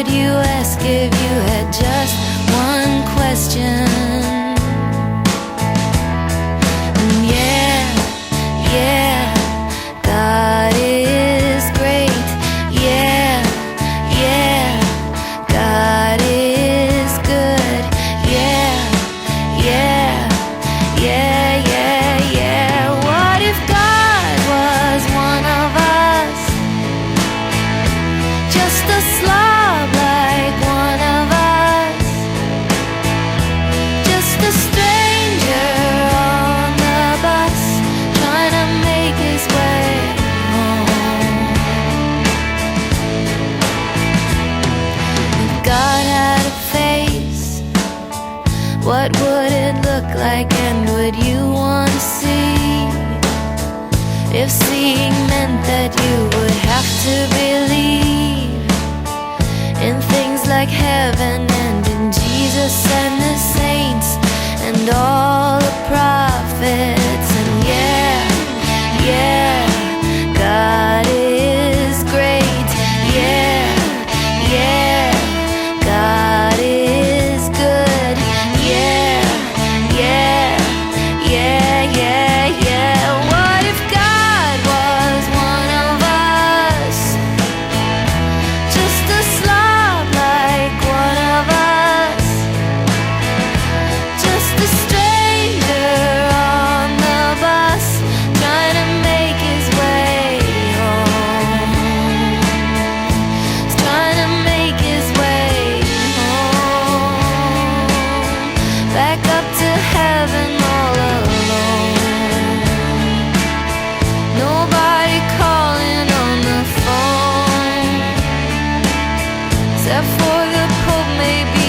would you ask if you had just one question? And yeah, yeah, God is great. Yeah, yeah, God is good. Yeah, yeah, yeah, yeah, yeah. What if God was one of us? Just a slob like one of us, just a stranger on the bus, trying to make his way home. If God had a face, what would it look like, and would you want to see? If seeing meant that you would have to believe in things like heaven and in Jesus and the saints and all the prophets. And yeah, yeah, God is great. Yeah, yeah, God is good. Yeah, yeah, yeah, yeah, yeah. What if God was one of us? Just a slob like one of us, just a stranger on the bus, trying to make his way home. He's trying to make his way home, back up to heaven all alone. Nobody calling on the phone, except for the Pope, maybe